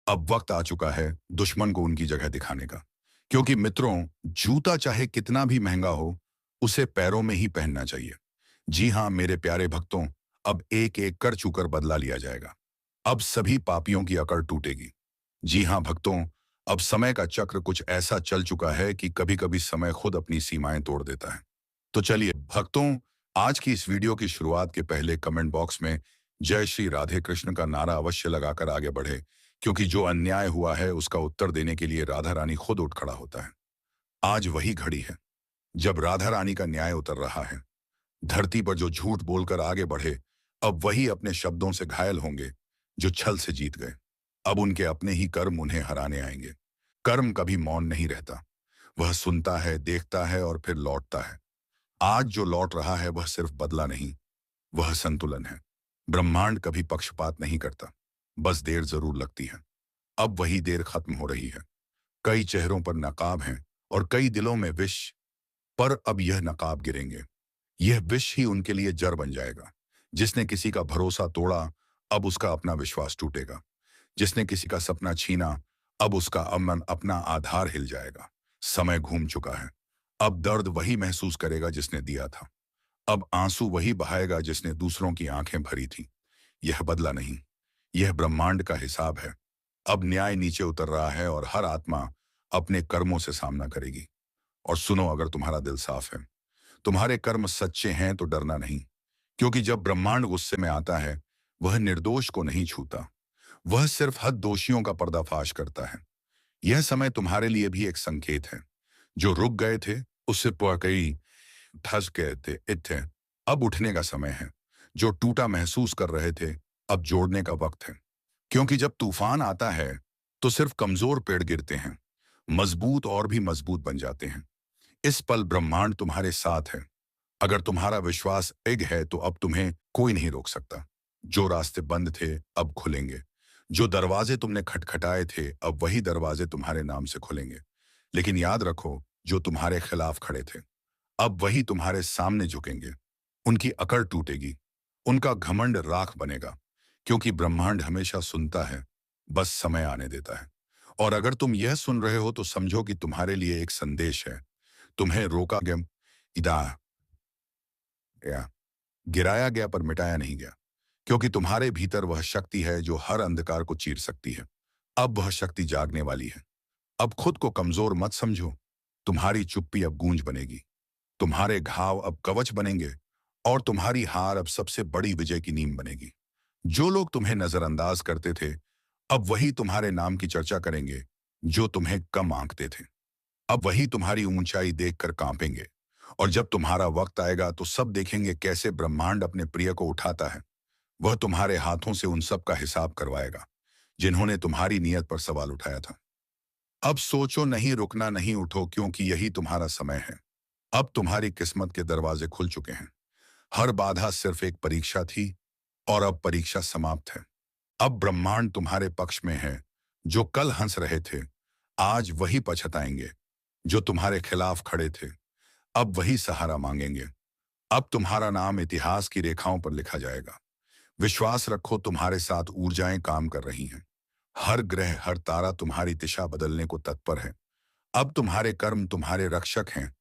अब वक्त आ चुका है दुश्मन को उनकी जगह दिखाने का। क्योंकि मित्रों, जूता चाहे कितना भी महंगा हो, उसे पैरों में ही पहनना चाहिए। जी हाँ मेरे प्यारे भक्तों, अब एक एक कर चुकर बदला लिया जाएगा। अब सभी पापियों की अकड़ टूटेगी। जी हाँ भक्तों, अब समय का चक्र कुछ ऐसा चल चुका है कि कभी कभी समय खुद अपनी सीमाएं तोड़ देता है। तो चलिए भक्तों, आज की इस वीडियो की शुरुआत के पहले कमेंट बॉक्स में जय श्री राधे कृष्ण का नारा अवश्य लगाकर आगे बढ़े। क्योंकि जो अन्याय हुआ है उसका उत्तर देने के लिए राधा रानी खुद उठ खड़ा होता है। आज वही घड़ी है जब राधा रानी का न्याय उतर रहा है। धरती पर जो झूठ बोलकर आगे बढ़े, अब वही अपने शब्दों से घायल होंगे। जो छल से जीत गए, अब उनके अपने ही कर्म उन्हें हराने आएंगे। कर्म कभी मौन नहीं रहता। वह सुनता है, देखता है और फिर लौटता है। आज जो लौट रहा है वह सिर्फ बदला नहीं, वह संतुलन है। ब्रह्मांड कभी पक्षपात नहीं करता, बस देर जरूर लगती है। अब वही देर खत्म हो रही है। कई चेहरों पर नकाब हैं और कई दिलों में विष। पर अब यह नकाब गिरेंगे। यह विष ही उनके लिए जड़ बन जाएगा। जिसने किसी का भरोसा तोड़ा, अब उसका अपना विश्वास टूटेगा। जिसने किसी का सपना छीना, अब उसका अमन अपना आधार हिल जाएगा। समय घूम चुका है। अब दर्द वही महसूस करेगा जिसने दिया था। अब आंसू वही बहाएगा जिसने दूसरों की आंखें भरी थी। यह बदला नहीं, यह ब्रह्मांड का हिसाब है। अब न्याय नीचे उतर रहा है और हर आत्मा अपने कर्मों से सामना करेगी। और सुनो, अगर तुम्हारा दिल साफ है, तुम्हारे कर्म सच्चे हैं, तो डरना नहीं। क्योंकि जब ब्रह्मांड गुस्से में आता है, वह निर्दोष को नहीं छूता। वह सिर्फ हद दोषियों का पर्दाफाश करता है। यह समय तुम्हारे लिए भी एक संकेत है। जो रुक गए थे, उससे कई धस गए थे थे, अब उठने का समय है। जो टूटा महसूस कर रहे थे, अब जोड़ने का वक्त है। क्योंकि जब तूफान आता है, तो सिर्फ कमजोर पेड़ गिरते हैं, मजबूत और भी मजबूत बन जाते हैं। इस पल ब्रह्मांड तुम्हारे साथ है। अगर तुम्हारा विश्वास एक है, तो अब तुम्हें कोई नहीं रोक सकता। जो रास्ते बंद थे, अब खुलेंगे। जो दरवाजे तुमने खटखटाए थे, अब वही दरवाजे तुम्हारे नाम से खुलेंगे। लेकिन याद रखो, जो तुम्हारे खिलाफ खड़े थे, अब वही तुम्हारे सामने झुकेंगे। उनकी अकड़ टूटेगी, उनका घमंड राख बनेगा। क्योंकि ब्रह्मांड हमेशा सुनता है, बस समय आने देता है। और अगर तुम यह सुन रहे हो, तो समझो कि तुम्हारे लिए एक संदेश है। तुम्हें रोका गया, इदा गया, गिराया गया, पर मिटाया नहीं गया। क्योंकि तुम्हारे भीतर वह शक्ति है जो हर अंधकार को चीर सकती है। अब वह शक्ति जागने वाली है। अब खुद को कमजोर मत समझो। तुम्हारी चुप्पी अब गूंज बनेगी। तुम्हारे घाव अब कवच बनेंगे। और तुम्हारी हार अब सबसे बड़ी विजय की नींव बनेगी। जो लोग तुम्हें नजरअंदाज करते थे, अब वही तुम्हारे नाम की चर्चा करेंगे। जो तुम्हें कम आंकते थे, अब वही तुम्हारी ऊंचाई देखकर कांपेंगे। और जब तुम्हारा वक्त आएगा, तो सब देखेंगे कैसे ब्रह्मांड अपने प्रिय को उठाता है। वह तुम्हारे हाथों से उन सब का हिसाब करवाएगा, जिन्होंने तुम्हारी नीयत पर सवाल उठाया था। अब सोचो नहीं, रुकना नहीं, उठो, क्योंकि यही तुम्हारा समय है। अब तुम्हारी किस्मत के दरवाजे खुल चुके हैं। हर बाधा सिर्फ एक परीक्षा थी, और अब परीक्षा समाप्त है। अब ब्रह्मांड तुम्हारे पक्ष में है। जो कल हंस रहे थे, आज वही पछताएंगे। जो तुम्हारे खिलाफ खड़े थे, अब वही सहारा मांगेंगे। अब तुम्हारा नाम इतिहास की रेखाओं पर लिखा जाएगा। विश्वास रखो, तुम्हारे साथ ऊर्जाएं काम कर रही हैं। हर ग्रह, हर तारा तुम्हारी दिशा बदलने को तत्पर है। अब तुम्हारे कर्म तुम्हारे रक्षक हैं।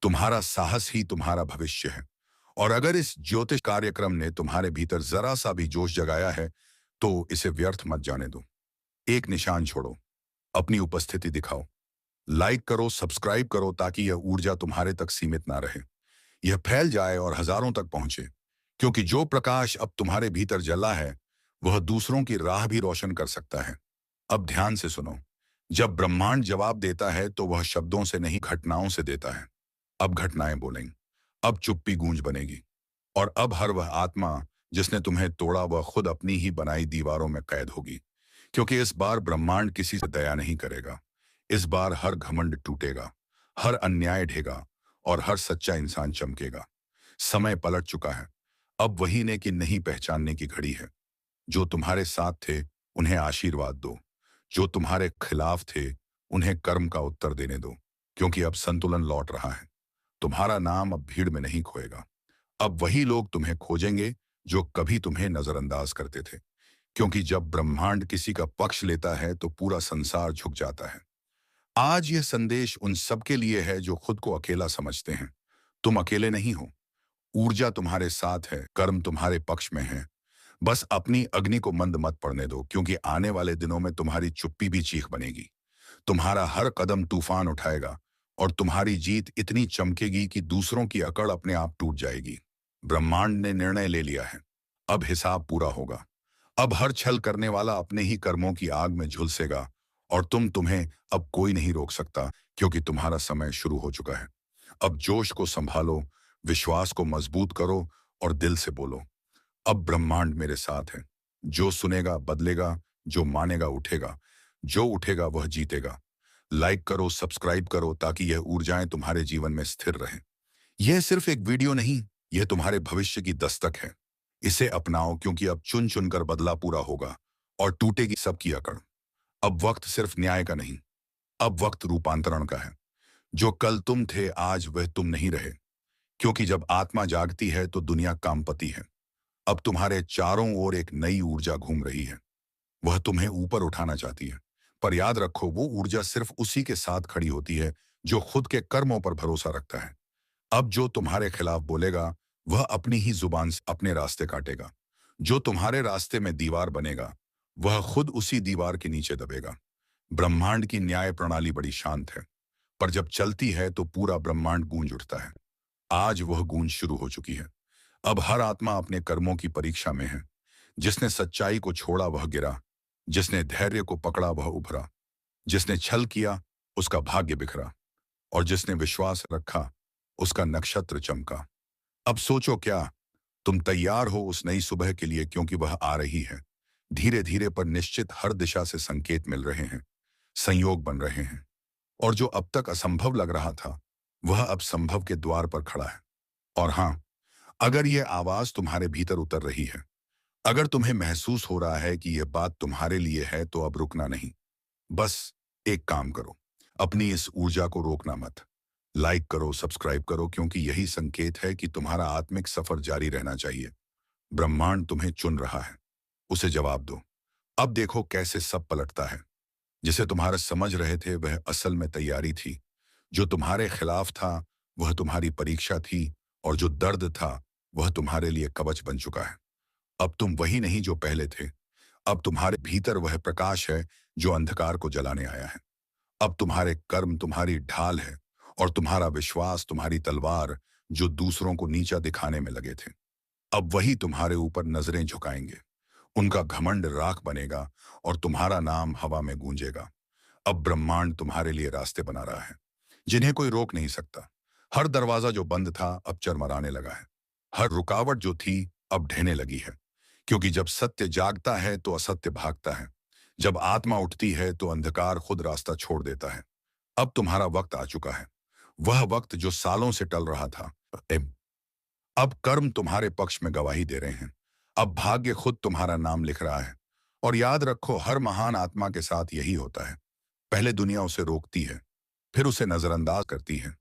तुम्हारा साहस ही तुम्हारा भविष्य है। और अगर इस ज्योतिष कार्यक्रम ने तुम्हारे भीतर जरा सा भी जोश जगाया है, तो इसे व्यर्थ मत जाने दो। एक निशान छोड़ो, अपनी उपस्थिति दिखाओ। लाइक करो, सब्सक्राइब करो, ताकि यह ऊर्जा तुम्हारे तक सीमित ना रहे। यह फैल जाए और हजारों तक पहुंचे। क्योंकि जो प्रकाश अब तुम्हारे भीतर जला है, वह दूसरों की राह भी रोशन कर सकता है। अब ध्यान से सुनो। जब ब्रह्मांड जवाब देता है, तो वह शब्दों से नहीं, घटनाओं से देता है। अब घटनाएं बोलेंगी। अब चुप्पी गूंज बनेगी। और अब हर वह आत्मा जिसने तुम्हें तोड़ा, वह खुद अपनी ही बनाई दीवारों में कैद होगी। क्योंकि इस बार ब्रह्मांड किसी से दया नहीं करेगा। इस बार हर घमंड टूटेगा, हर अन्याय ढेगा, और हर सच्चा इंसान चमकेगा। समय पलट चुका है। अब वही ने कि नहीं पहचानने की घड़ी है। जो तुम्हारे साथ थे, उन्हें आशीर्वाद दो। जो तुम्हारे खिलाफ थे, उन्हें कर्म का उत्तर देने दो। क्योंकि अब संतुलन लौट रहा है। तुम्हारा नाम अब भीड़ में नहीं खोएगा। अब वही लोग तुम्हें खोजेंगे जो कभी तुम्हें नजरअंदाज करते थे। क्योंकि जब ब्रह्मांड किसी का पक्ष लेता है तो पूरा संसार झुक जाता है। आज यह संदेश उन सबके लिए है जो खुद को अकेला समझते हैं। तुम अकेले नहीं हो। ऊर्जा तुम्हारे साथ है, कर्म तुम्हारे पक्ष में है। बस अपनी अग्नि को मंद मत पड़ने दो, क्योंकि आने वाले दिनों में तुम्हारी चुप्पी भी चीख बनेगी। तुम्हारा हर कदम तूफान उठाएगा और तुम्हारी जीत इतनी चमकेगी कि दूसरों की अकड़ अपने आप टूट जाएगी। ब्रह्मांड ने निर्णय ले लिया है। अब हिसाब पूरा होगा। अब हर छल करने वाला अपने ही कर्मों की आग में झुलसेगा और तुम्हें अब कोई नहीं रोक सकता, क्योंकि तुम्हारा समय शुरू हो चुका है। अब जोश को संभालो, विश्वास को मजबूत करो और दिल से बोलो, अब ब्रह्मांड मेरे साथ है। जो सुनेगा बदलेगा, जो मानेगा उठेगा, जो उठेगा वह जीतेगा। लाइक करो, सब्सक्राइब करो, ताकि यह ऊर्जाएं तुम्हारे जीवन में स्थिर रहें। यह सिर्फ एक वीडियो नहीं, यह तुम्हारे भविष्य की दस्तक है। इसे अपनाओ, क्योंकि अब चुन चुनकर बदला पूरा होगा और टूटेगी सबकी अकड़। अब वक्त सिर्फ न्याय का नहीं, अब वक्त रूपांतरण का है। जो कल तुम थे, आज वह तुम नहीं रहे, क्योंकि जब आत्मा जागती है तो दुनिया कामपति है। अब तुम्हारे चारों ओर एक नई ऊर्जा घूम रही है। वह तुम्हें ऊपर उठाना चाहती है। पर याद रखो, वो ऊर्जा सिर्फ उसी के साथ खड़ी होती है जो खुद के कर्मों पर भरोसा रखता है। अब जो तुम्हारे खिलाफ बोलेगा, वह अपनी ही जुबान से अपने रास्ते काटेगा। जो तुम्हारे रास्ते में दीवार बनेगा, वह खुद उसी दीवार के नीचे दबेगा। ब्रह्मांड की न्याय प्रणाली बड़ी शांत है, पर जब चलती है तो पूरा ब्रह्मांड गूंज उठता है। आज वह गूंज शुरू हो चुकी है। अब हर आत्मा अपने कर्मों की परीक्षा में है। जिसने सच्चाई को छोड़ा वह गिरा, जिसने धैर्य को पकड़ा वह उभरा, जिसने छल किया उसका भाग्य बिखरा, और जिसने विश्वास रखा उसका नक्षत्र चमका। अब सोचो, क्या तुम तैयार हो उस नई सुबह के लिए? क्योंकि वह आ रही है। धीरे धीरे पर निश्चित हर दिशा से संकेत मिल रहे हैं, संयोग बन रहे हैं, और जो अब तक असंभव लग रहा था वह अब संभव के द्वार पर खड़ा है। और हाँ, अगर यह आवाज तुम्हारे भीतर उतर रही है, अगर तुम्हें महसूस हो रहा है कि यह बात तुम्हारे लिए है, तो अब रुकना नहीं। बस एक काम करो, अपनी इस ऊर्जा को रोकना मत। लाइक करो, सब्सक्राइब करो, क्योंकि यही संकेत है कि तुम्हारा आत्मिक सफर जारी रहना चाहिए। ब्रह्मांड तुम्हें चुन रहा है, उसे जवाब दो। अब देखो कैसे सब पलटता है। जिसे तुम्हारा समझ रहे थे वह असल में तैयारी थी। जो तुम्हारे खिलाफ था वह तुम्हारी परीक्षा थी, और जो दर्द था वह तुम्हारे लिए कवच बन चुका है। अब तुम वही नहीं जो पहले थे। अब तुम्हारे भीतर वह प्रकाश है जो अंधकार को जलाने आया है। अब तुम्हारे कर्म तुम्हारी ढाल है, और तुम्हारा विश्वास तुम्हारी तलवार, जो दूसरों को नीचा दिखाने में लगे थे। अब वही तुम्हारे ऊपर नजरें झुकाएंगे। उनका घमंड राख बनेगा और तुम्हारा नाम हवा में गूंजेगा। अब ब्रह्मांड तुम्हारे लिए रास्ते बना रहा है जिन्हें कोई रोक नहीं सकता। हर दरवाजा जो बंद था अब चरमराने लगा है। हर रुकावट जो थी अब ढहने लगी है, क्योंकि जब सत्य जागता है तो असत्य भागता है। जब आत्मा उठती है तो अंधकार खुद रास्ता छोड़ देता है। अब तुम्हारा वक्त आ चुका है, वह वक्त जो सालों से टल रहा था। अब कर्म तुम्हारे पक्ष में गवाही दे रहे हैं। अब भाग्य खुद तुम्हारा नाम लिख रहा है। और याद रखो, हर महान आत्मा के साथ यही होता है। पहले दुनिया उसे रोकती है, फिर उसे नजरअंदाज करती है,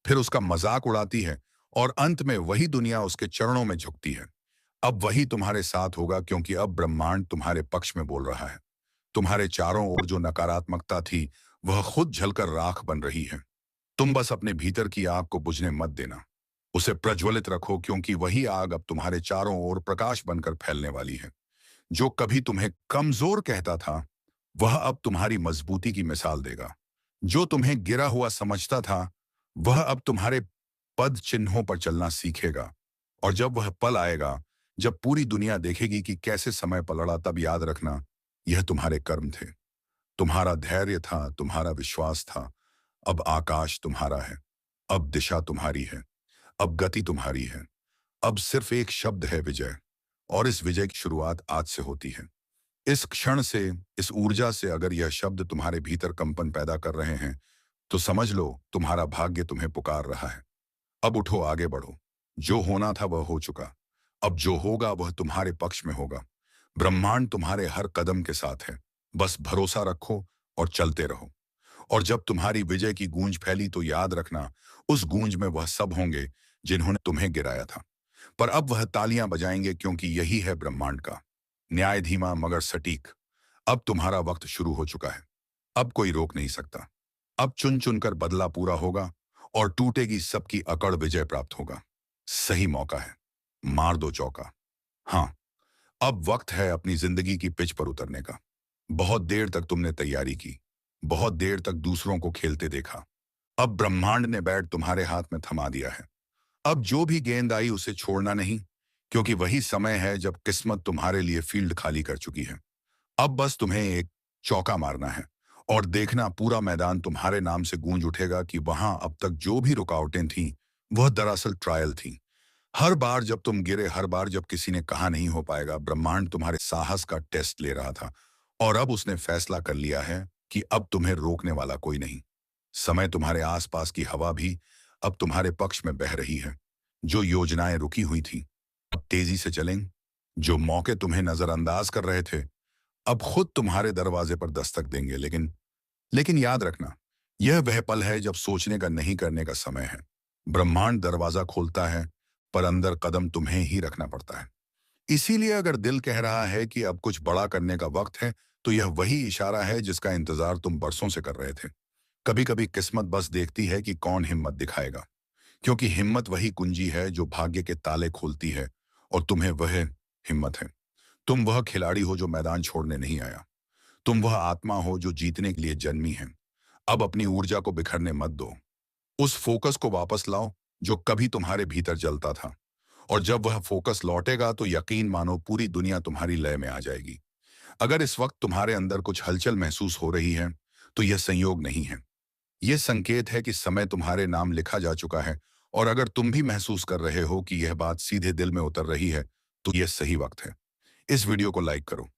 फिर उसका मजाक उड़ाती है, और अंत में वही दुनिया उसके चरणों में झुकती है। अब वही तुम्हारे साथ होगा, क्योंकि अब ब्रह्मांड तुम्हारे पक्ष में बोल रहा है। तुम्हारे चारों ओर जो नकारात्मकता थी वह खुद झलकर राख बन रही है। तुम बस अपने भीतर की आग को बुझने मत देना। उसे प्रज्वलित रखो, क्योंकि वही आग अब तुम्हारे चारों ओर प्रकाश बनकर फैलने वाली है। जो कभी तुम्हें कमजोर कहता था वह अब तुम्हारी मजबूती की मिसाल देगा। जो तुम्हें गिरा हुआ समझता था वह अब तुम्हारे पद चिन्हों पर चलना सीखेगा। और जब वह पल आएगा जब पूरी दुनिया देखेगी कि कैसे समय पलड़ा, तब याद रखना, यह तुम्हारे कर्म थे, तुम्हारा धैर्य था, तुम्हारा विश्वास था। अब आकाश तुम्हारा है, अब दिशा तुम्हारी है, अब गति तुम्हारी है। अब सिर्फ एक शब्द है, विजय। और इस विजय की शुरुआत आज से होती है। इस क्षण से, इस ऊर्जा से अगर यह शब्द तुम्हारे भीतर कंपन पैदा कर रहे हैं, तो समझ लो तुम्हारा भाग्य तुम्हें पुकार रहा है। अब उठो, आगे बढ़ो। जो होना था वह हो चुका। अब जो होगा वह तुम्हारे पक्ष में होगा। ब्रह्मांड तुम्हारे हर कदम के साथ है। बस भरोसा रखो और चलते रहो। और जब तुम्हारी विजय की गूंज फैली तो याद रखना, उस गूंज में वह सब होंगे जिन्होंने तुम्हें गिराया था। पर अब वह तालियां बजाएंगे, क्योंकि यही है ब्रह्मांड का न्याय धीमा मगर सटीक। अब तुम्हारा वक्त शुरू हो चुका है। अब कोई रोक नहीं सकता। अब चुन चुनकर बदला पूरा होगा और टूटेगी सबकी अकड़, विजय प्राप्त होगा। सही मौका है, मार दो चौका। हाँ, अब वक्त है अपनी जिंदगी की पिच पर उतरने का। बहुत देर तक तुमने तैयारी की, बहुत देर तक दूसरों को खेलते देखा। अब ब्रह्मांड ने बैट तुम्हारे हाथ में थमा दिया है। अब जो भी गेंद आई उसे छोड़ना नहीं, क्योंकि वही समय है जब किस्मत तुम्हारे लिए फील्ड खाली कर चुकी है। अब बस तुम्हें एक चौका मारना है और देखना पूरा मैदान तुम्हारे नाम से गूंज उठेगा कि वहां अब तक जो भी रुकावटें थीं, वह दरअसल ट्रायल थी। हर बार जब तुम गिरे, हर बार जब किसी ने कहा नहीं हो पाएगा, ब्रह्मांड तुम्हारे साहस का टेस्ट ले रहा था। और अब उसने फैसला कर लिया है कि अब तुम्हें रोकने वाला कोई नहीं। समय तुम्हारे आसपास की हवा भी अब तुम्हारे पक्ष में बह रही है। जो योजनाएं रुकी हुई थी अब तेजी से चलेंगी। जो मौके तुम्हें नजरअंदाज कर रहे थे अब खुद तुम्हारे दरवाजे पर दस्तक देंगे। लेकिन याद रखना, यह वह पल है जब सोचने का नहीं करने का समय है। ब्रह्मांड दरवाजा खोलता है, पर अंदर कदम तुम्हें ही रखना पड़ता है। इसीलिए अगर दिल कह रहा है कि अब कुछ बड़ा करने का वक्त है, तो यह वही इशारा है जिसका इंतजार तुम बरसों से कर रहे थे। कभी कभी किस्मत बस देखती है कि कौन हिम्मत दिखाएगा, क्योंकि हिम्मत वही कुंजी है जो भाग्य के ताले खोलती है। और तुम्हें वह हिम्मत है। तुम वह खिलाड़ी हो जो मैदान छोड़ने नहीं आया। तुम वह आत्मा हो जो जीतने के लिए जन्मी है। अब अपनी ऊर्जा को बिखरने मत दो। उस फोकस को वापस लाओ जो कभी तुम्हारे भीतर जलता था। और जब वह फोकस लौटेगा तो यकीन मानो पूरी दुनिया तुम्हारी लय में आ जाएगी। अगर इस वक्त तुम्हारे अंदर कुछ हलचल महसूस हो रही है, तो यह संयोग नहीं है। यह संकेत है कि समय तुम्हारे नाम लिखा जा चुका है। और अगर तुम भी महसूस कर रहे हो कि यह बात सीधे दिल में उतर रही है, तो यह सही वक्त है। इस वीडियो को लाइक करो,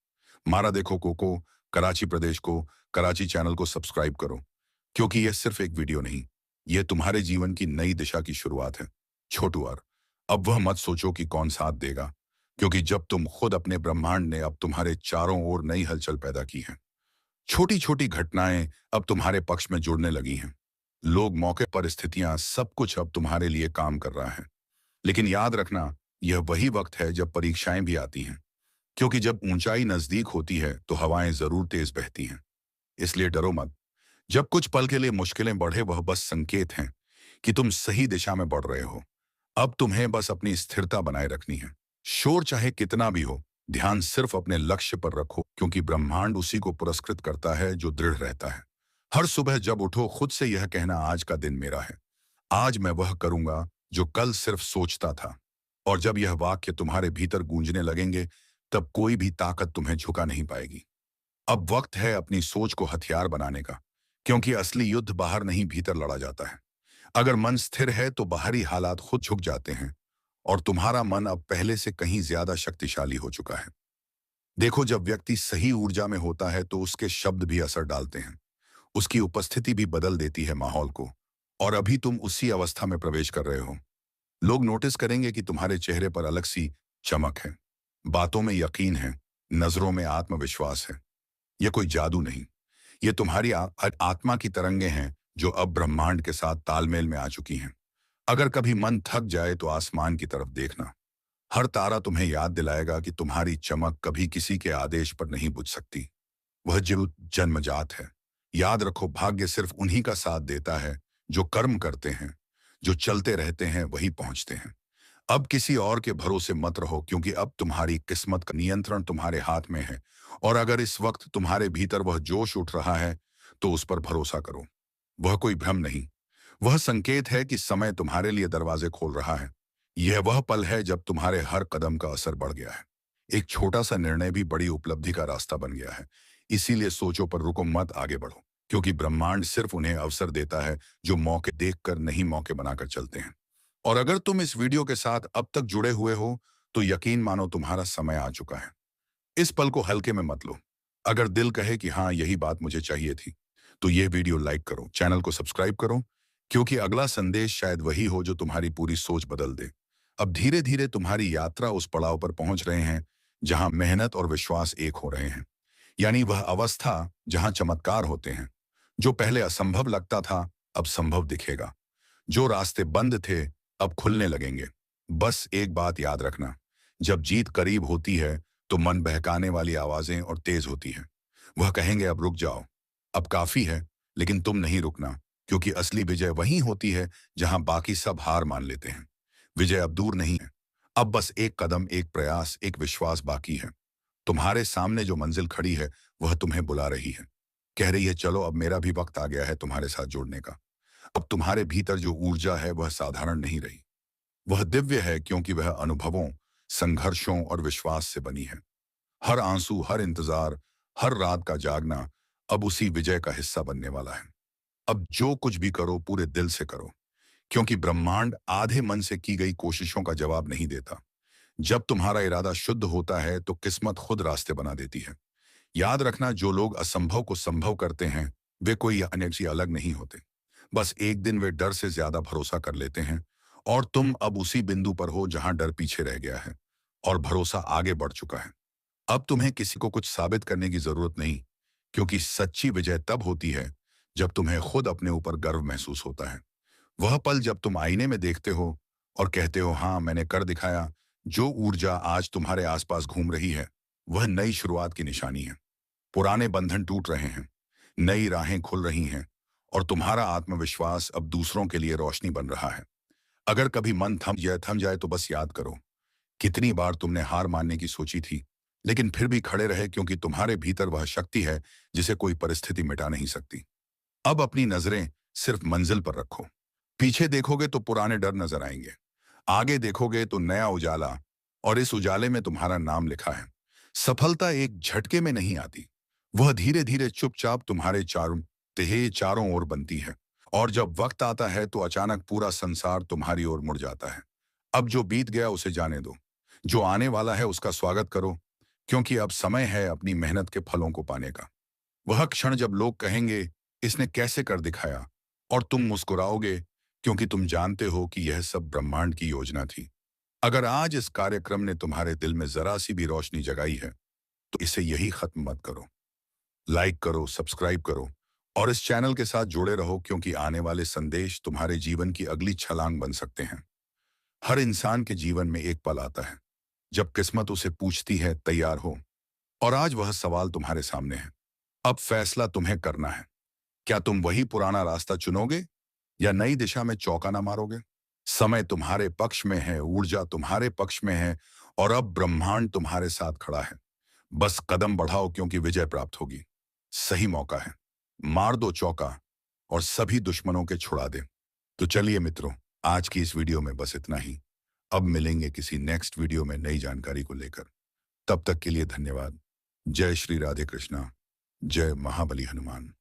मारा देखो कोको, कराची प्रदेश को, कराची चैनल को सब्सक्राइब करो, क्योंकि यह सिर्फ एक वीडियो नहीं, यह तुम्हारे जीवन की नई दिशा की शुरुआत है। छोटू यार, अब वह मत सोचो कि कौन साथ देगा, क्योंकि जब तुम खुद अपने ब्रह्मांड ने अब तुम्हारे चारों ओर नई हलचल पैदा की है। छोटी छोटी घटनाएं अब तुम्हारे पक्ष में जुड़ने लगी हैं। लोग, मौके, परिस्थितियां, सब कुछ अब तुम्हारे लिए काम कर रहा है। लेकिन याद रखना, यह वही वक्त है जब परीक्षाएं भी आती हैं, क्योंकि जब ऊंचाई नजदीक होती है तो हवाएं जरूर तेज बहती हैं। इसलिए डरो मत। जब कुछ पल के लिए मुश्किलें बढ़े, वह बस संकेत हैं कि तुम सही दिशा में बढ़ रहे हो। अब तुम्हें बस अपनी स्थिरता बनाए रखनी है। शोर चाहे कितना भी हो, ध्यान सिर्फ अपने लक्ष्य पर रखो, क्योंकि ब्रह्मांड उसी को पुरस्कृत करता है जो दृढ़ रहता है। हर सुबह जब उठो, खुद से यह कहना, आज का दिन मेरा है। आज मैं वह करूंगा जो कल सिर्फ सोचता था। और जब यह वाक्य तुम्हारे भीतर गूंजने लगेंगे, तब कोई भी ताकत तुम्हें झुका नहीं पाएगी। अब वक्त है अपनी सोच को हथियार बनाने का, क्योंकि असली युद्ध बाहर नहीं, भीतर लड़ा जाता है। अगर मन स्थिर है तो बाहरी हालात खुद झुक जाते हैं। और तुम्हारा मन अब पहले से कहीं ज्यादा शक्तिशाली हो चुका है। देखो, जब व्यक्ति सही ऊर्जा में होता है तो उसके शब्द भी असर डालते हैं। उसकी उपस्थिति भी बदल देती है माहौल को। और अभी तुम उसी अवस्था में प्रवेश कर रहे हो। लोग नोटिस करेंगे कि तुम्हारे चेहरे पर अलग सी चमक है, बातों में यकीन है, नजरों में आत्मविश्वास है। यह कोई जादू नहीं, ये तुम्हारी आत्मा की तरंगे हैं जो अब ब्रह्मांड के साथ तालमेल में आ चुकी हैं। अगर कभी मन थक जाए तो आसमान की तरफ देखना। हर तारा तुम्हें याद दिलाएगा कि तुम्हारी चमक कभी किसी के आदेश पर नहीं बुझ सकती। वह जो जन्मजात है। याद रखो, भाग्य सिर्फ उन्हीं का साथ देता है जो कर्म करते हैं। जो चलते रहते हैं वही पहुंचते हैं। अब किसी और के भरोसे मत रहो, क्योंकि अब तुम्हारी किस्मत का नियंत्रण तुम्हारे हाथ में है। और अगर इस वक्त तुम्हारे भीतर वह जोश उठ रहा है, तो उस पर भरोसा करो। वह कोई भ्रम नहीं, वह संकेत है कि समय तुम्हारे लिए दरवाजे खोल रहा है। यह वह पल है जब तुम्हारे हर कदम का असर बढ़ गया है। एक छोटा सा निर्णय भी बड़ी उपलब्धि का रास्ता बन गया है। इसीलिए सोचो पर रुको मत, आगे बढ़ो, क्योंकि ब्रह्मांड सिर्फ उन्हें अवसर देता है जो मौके देखकर नहीं, मौके बनाकर चलते हैं। और अगर तुम इस वीडियो के साथ अब तक जुड़े हुए हो, तो यकीन मानो तुम्हारा समय आ चुका है। इस पल को हल्के में मत लो। अगर दिल कहे कि हाँ, यही बात मुझे चाहिए थी, तो यह वीडियो लाइक करो, चैनल को सब्सक्राइब करो, क्योंकि अगला संदेश शायद वही हो जो तुम्हारी पूरी सोच बदल दे। अब धीरे धीरे तुम्हारी यात्रा उस पड़ाव पर पहुंच रहे हैं जहां मेहनत और विश्वास एक हो रहे हैं। यानी वह अवस्था जहां चमत्कार होते हैं। जो पहले असंभव लगता था, अब संभव दिखेगा। जो रास्ते बंद थे, अब खुलने लगेंगे। बस एक बात याद रखना, जब जीत करीब होती है तो मन बहकाने वाली आवाजें और तेज होती हैं। वह कहेंगे अब रुक जाओ, अब काफी है, लेकिन तुम नहीं रुकना, क्योंकि असली विजय वहीं होती है जहां बाकी सब हार मान लेते हैं। विजय अब दूर नहीं है, अब बस एक कदम, एक प्रयास, एक विश्वास बाकी है। तुम्हारे सामने जो मंजिल खड़ी है वह तुम्हें बुला रही है, कह रही है चलो अब मेरा भी वक्त आ गया है तुम्हारे साथ जुड़ने का। अब तुम्हारे भीतर जो ऊर्जा है वह साधारण नहीं रही, वह दिव्य है, क्योंकि वह अनुभवों, संघर्षों और विश्वास से बनी है। हर आंसू, हर इंतजार, हर रात का जागना अब उसी विजय का हिस्सा बनने वाला है। अब जो कुछ भी करो पूरे दिल से करो, क्योंकि ब्रह्मांड आधे मन से की गई कोशिशों का जवाब नहीं देता। जब तुम्हारा इरादा शुद्ध होता है तो किस्मत खुद रास्ते बना देती है। याद रखना, जो लोग असंभव को संभव करते हैं वे कोई अन्य से अलग नहीं होते। बस एक दिन वे डर से ज्यादा भरोसा कर लेते हैं, और तुम अब उसी बिंदु पर हो जहां डर पीछे रह गया है और भरोसा आगे बढ़ चुका है। अब तुम्हें किसी को कुछ साबित करने की जरूरत नहीं, क्योंकि सच्ची विजय तब होती है जब तुम्हें खुद अपने ऊपर गर्व महसूस होता है। वह पल जब तुम आईने में देखते हो और कहते हो हाँ मैंने कर दिखाया। जो ऊर्जा आज तुम्हारे आसपास घूम रही है वह नई शुरुआत की निशानी है। पुराने बंधन टूट रहे हैं, नई राहें खुल रही हैं, और तुम्हारा आत्मविश्वास अब दूसरों के लिए रोशनी बन रहा है। अगर कभी मन थम जाए तो बस याद करो, कितनी बार तुमने हार मानने की सोची थी, लेकिन फिर भी खड़े रहे, क्योंकि तुम्हारे भीतर वह शक्ति है जिसे कोई परिस्थिति मिटा नहीं सकती। अब अपनी नजरें सिर्फ मंजिल पर रखो। पीछे देखोगे तो पुराने डर नजर आएंगे, आगे देखोगे तो नया उजाला, और इस उजाले में तुम्हारा नाम लिखा है। सफलता एक झटके में नहीं आती, वह धीरे धीरे चुपचाप तुम्हारे चारों ओर बनती है। और जब वक्त आता है तो अचानक पूरा संसार तुम्हारी ओर मुड़ जाता है। अब जो बीत गया उसे जाने दो, जो आने वाला है उसका स्वागत करो, क्योंकि अब समय है अपनी मेहनत के फलों को पाने का। वह क्षण जब लोग कहेंगे इसने कैसे कर दिखाया, और तुम मुस्कुराओगे, क्योंकि तुम जानते हो कि यह सब ब्रह्मांड की योजना थी। अगर आज इस कार्यक्रम ने तुम्हारे दिल में जरा सी भी रोशनी जगाई है तो इसे यही खत्म मत करो। लाइक करो, सब्सक्राइब करो, और इस चैनल के साथ जुड़े रहो, क्योंकि आने वाले संदेश तुम्हारे जीवन की अगली छलांग बन सकते हैं। हर इंसान के जीवन में एक पल आता है जब किस्मत उसे पूछती है तैयार हो, और आज वह सवाल तुम्हारे सामने है। अब फैसला तुम्हें करना है, क्या तुम वही पुराना रास्ता चुनोगे या नई दिशा में चौकाना मारोगे। समय तुम्हारे पक्ष में है, ऊर्जा तुम्हारे पक्ष में है, और अब ब्रह्मांड तुम्हारे साथ खड़ा है। बस कदम बढ़ाओ, क्योंकि विजय प्राप्त होगी। सही मौका है, मार दो चौका और सभी दुश्मनों के छुड़ा दे। तो चलिए मित्रों, आज की इस वीडियो में बस इतना ही। अब मिलेंगे किसी नेक्स्ट वीडियो में नई जानकारी को लेकर। तब तक के लिए धन्यवाद। जय श्री राधे कृष्णा, जय महाबली हनुमान।